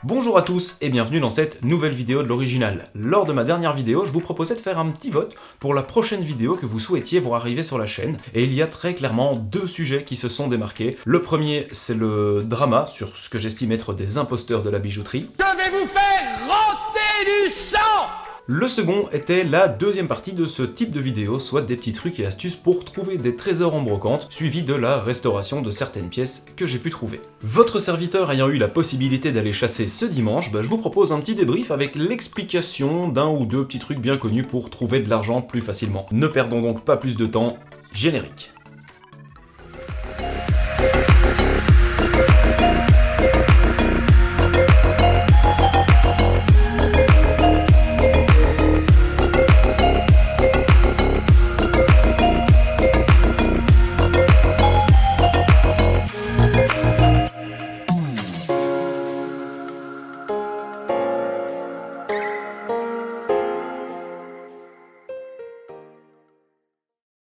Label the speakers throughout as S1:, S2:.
S1: Bonjour à tous et bienvenue dans cette nouvelle vidéo de l'original. Lors de ma dernière vidéo, je vous proposais de faire un petit vote pour la prochaine vidéo que vous souhaitiez voir arriver sur la chaîne. Et il y a très clairement deux sujets qui se sont démarqués. Le premier, c'est le drama sur ce que j'estime être des imposteurs de la bijouterie.
S2: Je vais vous faire rôter du sang!
S1: Le second était la deuxième partie de ce type de vidéo, soit des petits trucs et astuces pour trouver des trésors en brocante, suivi de la restauration de certaines pièces que j'ai pu trouver. Votre serviteur ayant eu la possibilité d'aller chasser ce dimanche, je vous propose un petit débrief avec l'explication d'un ou deux petits trucs bien connus pour trouver de l'argent plus facilement. Ne perdons donc pas plus de temps, générique.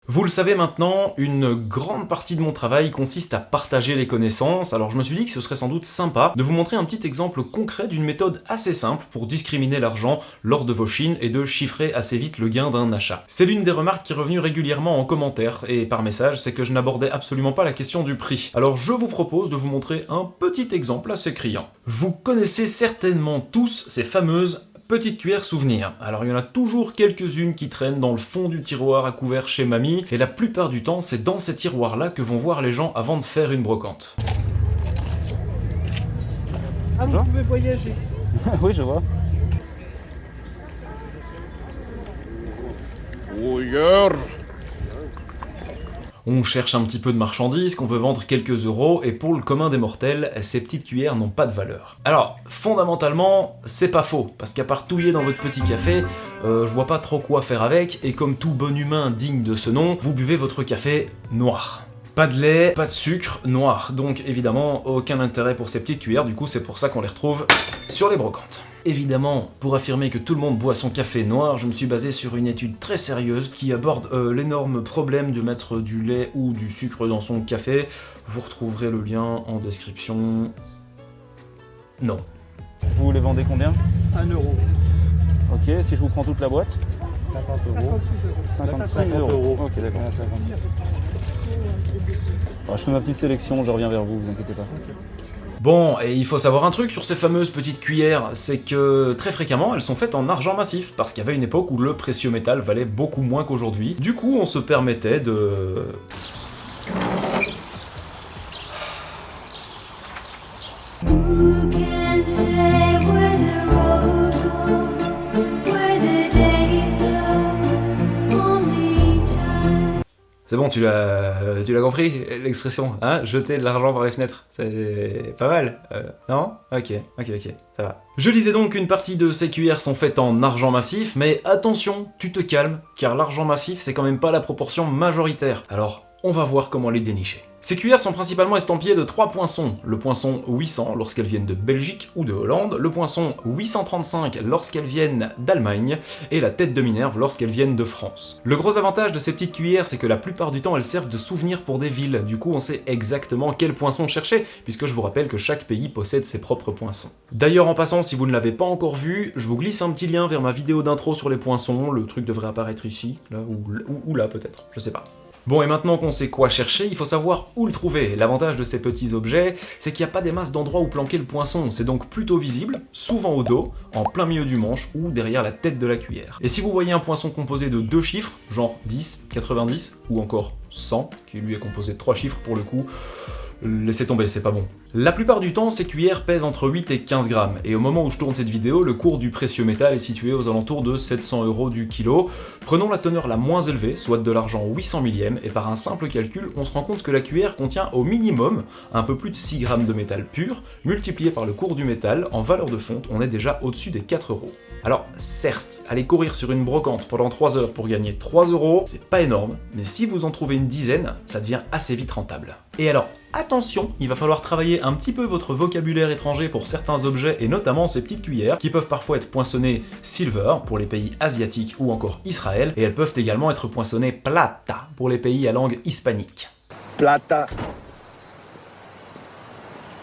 S1: Vous le savez maintenant, une grande partie de mon travail consiste à partager les connaissances, alors je me suis dit que ce serait sans doute sympa de vous montrer un petit exemple concret d'une méthode assez simple pour discriminer l'argent lors de vos chines et de chiffrer assez vite le gain d'un achat. C'est l'une des remarques qui est revenue régulièrement en commentaire et par message, c'est que je n'abordais absolument pas la question du prix. Alors je vous propose de vous montrer un petit exemple assez criant. Vous connaissez certainement tous ces fameuses petite cuillère souvenir. Alors il y en a toujours quelques-unes qui traînent dans le fond du tiroir à couvert chez mamie, et la plupart du temps c'est dans ces tiroirs-là que vont voir les gens avant de faire une brocante.
S3: Ah, vous pouvez voyager.
S4: Oui, je vois.
S1: On cherche un petit peu de marchandises, qu'on veut vendre quelques euros, et pour le commun des mortels, ces petites cuillères n'ont pas de valeur. Alors, fondamentalement, c'est pas faux, parce qu'à part touiller dans votre petit café, je vois pas trop quoi faire avec, et comme tout bon humain digne de ce nom, vous buvez votre café noir. Pas de lait, pas de sucre, noir. Donc évidemment, aucun intérêt pour ces petites cuillères, du coup c'est pour ça qu'on les retrouve sur les brocantes. Évidemment, pour affirmer que tout le monde boit son café noir, je me suis basé sur une étude très sérieuse qui aborde l'énorme problème de mettre du lait ou du sucre dans son café. Vous retrouverez le lien en description. Non.
S4: Vous les vendez combien?
S3: 1 euro.
S4: Ok, si je vous prends toute la boîte?
S3: 56 euros.
S4: 55 euros. Ok, d'accord. Bon, je fais ma petite sélection, je reviens vers vous, vous inquiétez pas.
S1: Bon, et il faut savoir un truc sur ces fameuses petites cuillères, c'est que très fréquemment elles sont faites en argent massif, parce qu'il y avait une époque où le précieux métal valait beaucoup moins qu'aujourd'hui. Du coup, on se permettait de...
S5: Who can say where the road goes, where the day flows, only time.
S1: C'est bon, tu l'as compris, l'expression, hein? Jeter de l'argent par les fenêtres, c'est pas mal, non? Ok, ça va. Je disais donc qu'une partie de ces cuillères sont faites en argent massif, mais attention, tu te calmes, car l'argent massif c'est quand même pas la proportion majoritaire. Alors, on va voir comment les dénicher. Ces cuillères sont principalement estampillées de 3 poinçons. Le poinçon 800 lorsqu'elles viennent de Belgique ou de Hollande, le poinçon 835 lorsqu'elles viennent d'Allemagne, et la tête de Minerve lorsqu'elles viennent de France. Le gros avantage de ces petites cuillères, c'est que la plupart du temps elles servent de souvenir pour des villes, du coup on sait exactement quel poinçon chercher, puisque je vous rappelle que chaque pays possède ses propres poinçons. D'ailleurs en passant, si vous ne l'avez pas encore vu, je vous glisse un petit lien vers ma vidéo d'intro sur les poinçons, le truc devrait apparaître ici, là, ou là peut-être, je sais pas. Bon, et maintenant qu'on sait quoi chercher, il faut savoir où le trouver. L'avantage de ces petits objets, c'est qu'il n'y a pas des masses d'endroits où planquer le poinçon, c'est donc plutôt visible, souvent au dos, en plein milieu du manche ou derrière la tête de la cuillère. Et si vous voyez un poinçon composé de 2 chiffres, genre 10, 90 ou encore 100, qui lui est composé de 3 chiffres pour le coup, laissez tomber, c'est pas bon. La plupart du temps, ces cuillères pèsent entre 8 et 15 grammes, et au moment où je tourne cette vidéo, le cours du précieux métal est situé aux alentours de 700 € du kilo. Prenons la teneur la moins élevée, soit de l'argent 800 millième, et par un simple calcul, on se rend compte que la cuillère contient au minimum un peu plus de 6 grammes de métal pur, multiplié par le cours du métal, en valeur de fonte, on est déjà au-dessus des 4 €. Alors, certes, aller courir sur une brocante pendant 3 heures pour gagner 3 €, c'est pas énorme, mais si vous en trouvez une dizaine, ça devient assez vite rentable. Et alors, attention, il va falloir travailler un petit peu votre vocabulaire étranger pour certains objets, et notamment ces petites cuillères, qui peuvent parfois être poinçonnées silver pour les pays asiatiques ou encore Israël, et elles peuvent également être poinçonnées plata pour les pays à langue hispanique.
S6: Plata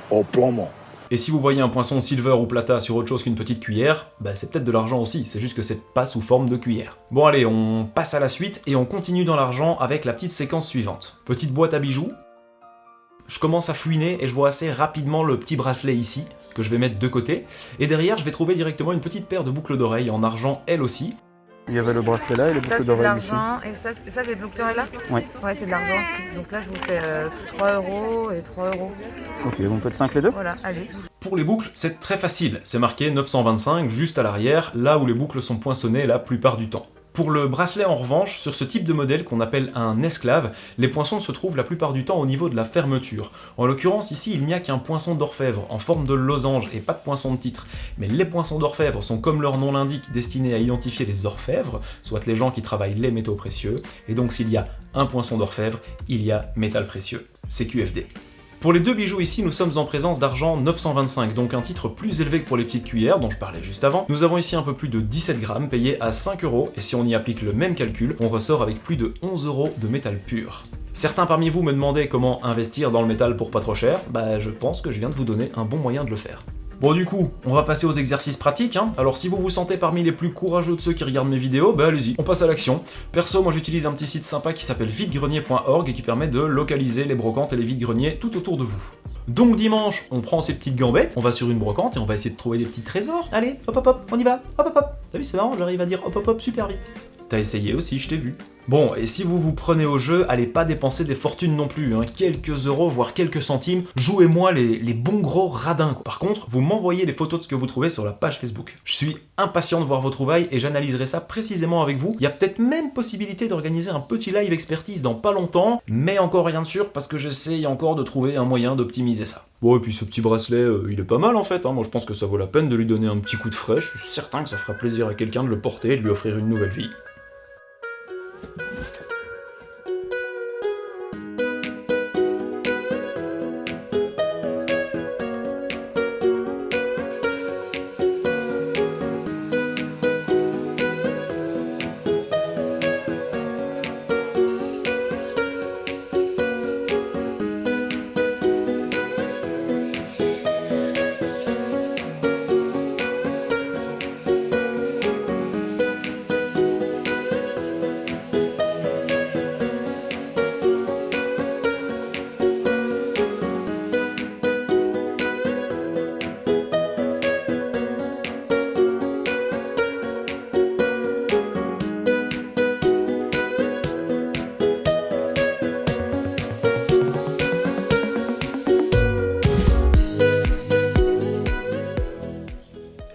S6: o plomo.
S1: Et si vous voyez un poinçon silver ou plata sur autre chose qu'une petite cuillère, bah c'est peut-être de l'argent aussi, c'est juste que c'est pas sous forme de cuillère. Bon allez, on passe à la suite et on continue dans l'argent avec la petite séquence suivante. Petite boîte à bijoux. Je commence à fouiner et je vois assez rapidement le petit bracelet ici, que je vais mettre de côté. Et derrière, je vais trouver directement une petite paire de boucles d'oreilles en argent elle aussi.
S4: Il y avait le bracelet là et les
S6: Ça,
S4: boucles
S6: c'est de
S4: d'oreilles ici.
S6: l'argent. Et ça les boucles d'oreilles là?
S4: Oui.
S6: Ouais, c'est de l'argent aussi. Donc là, je vous fais 3 € et 3 €.
S4: Ok, vous me faites 5 les deux?
S6: Voilà, allez.
S1: Pour les boucles, c'est très facile. C'est marqué 925 juste à l'arrière, là où les boucles sont poinçonnées la plupart du temps. Pour le bracelet en revanche, sur ce type de modèle qu'on appelle un esclave, les poinçons se trouvent la plupart du temps au niveau de la fermeture. En l'occurrence ici, il n'y a qu'un poinçon d'orfèvre en forme de losange et pas de poinçon de titre. Mais les poinçons d'orfèvre sont comme leur nom l'indique destinés à identifier les orfèvres, soit les gens qui travaillent les métaux précieux, et donc s'il y a un poinçon d'orfèvre, il y a métal précieux. C'est QFD. Pour les deux bijoux ici, nous sommes en présence d'argent 925, donc un titre plus élevé que pour les petites cuillères dont je parlais juste avant. Nous avons ici un peu plus de 17 grammes payés à 5 €, et si on y applique le même calcul, on ressort avec plus de 11 € de métal pur. Certains parmi vous me demandaient comment investir dans le métal pour pas trop cher, bah je pense que je viens de vous donner un bon moyen de le faire. Bon du coup, on va passer aux exercices pratiques, hein. Alors si vous vous sentez parmi les plus courageux de ceux qui regardent mes vidéos, bah allez-y, on passe à l'action. Perso, moi j'utilise un petit site sympa qui s'appelle videgrenier.org et qui permet de localiser les brocantes et les vides-greniers tout autour de vous. Donc dimanche, on prend ces petites gambettes, on va sur une brocante et on va essayer de trouver des petits trésors. Allez, hop hop hop, on y va, hop hop hop. T'as vu, c'est marrant, j'arrive à dire hop hop hop super vite. T'as essayé aussi, je t'ai vu. Bon, et si vous vous prenez au jeu, allez pas dépenser des fortunes non plus, hein. Quelques euros, voire quelques centimes, jouez-moi les bons gros radins, quoi. Par contre, vous m'envoyez les photos de ce que vous trouvez sur la page Facebook. Je suis impatient de voir vos trouvailles et j'analyserai ça précisément avec vous. Il y a peut-être même possibilité d'organiser un petit live expertise dans pas longtemps, mais encore rien de sûr parce que j'essaye encore de trouver un moyen d'optimiser ça. Bon, et puis ce petit bracelet, il est pas mal en fait, hein. Moi je pense que ça vaut la peine de lui donner un petit coup de frais, je suis certain que ça fera plaisir à quelqu'un de le porter et de lui offrir une nouvelle vie.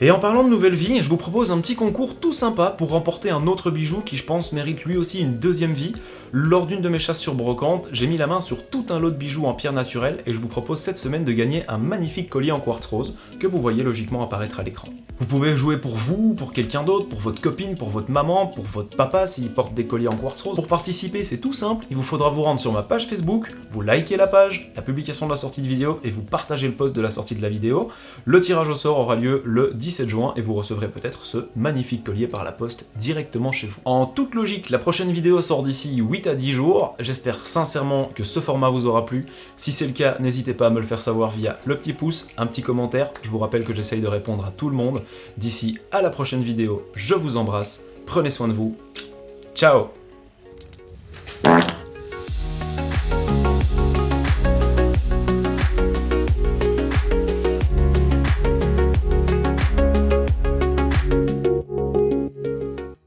S1: Et en parlant de nouvelle vie, je vous propose un petit concours tout sympa pour remporter un autre bijou qui je pense mérite lui aussi une deuxième vie. Lors d'une de mes chasses sur brocante, j'ai mis la main sur tout un lot de bijoux en pierre naturelle et je vous propose cette semaine de gagner un magnifique collier en quartz rose que vous voyez logiquement apparaître à l'écran. Vous pouvez jouer pour vous, pour quelqu'un d'autre, pour votre copine, pour votre maman, pour votre papa s'il porte des colliers en quartz rose. Pour participer, c'est tout simple, il vous faudra vous rendre sur ma page Facebook, vous likez la page, la publication de la sortie de vidéo et vous partagez le post de la sortie de la vidéo. Le tirage au sort aura lieu le 17 juin et vous recevrez peut-être ce magnifique collier par la poste directement chez vous. En toute logique, la prochaine vidéo sort d'ici 8 à 10 jours. J'espère sincèrement que ce format vous aura plu. Si c'est le cas, n'hésitez pas à me le faire savoir via le petit pouce, un petit commentaire. Je vous rappelle que j'essaye de répondre à tout le monde. D'ici à la prochaine vidéo, je vous embrasse. Prenez soin de vous. Ciao!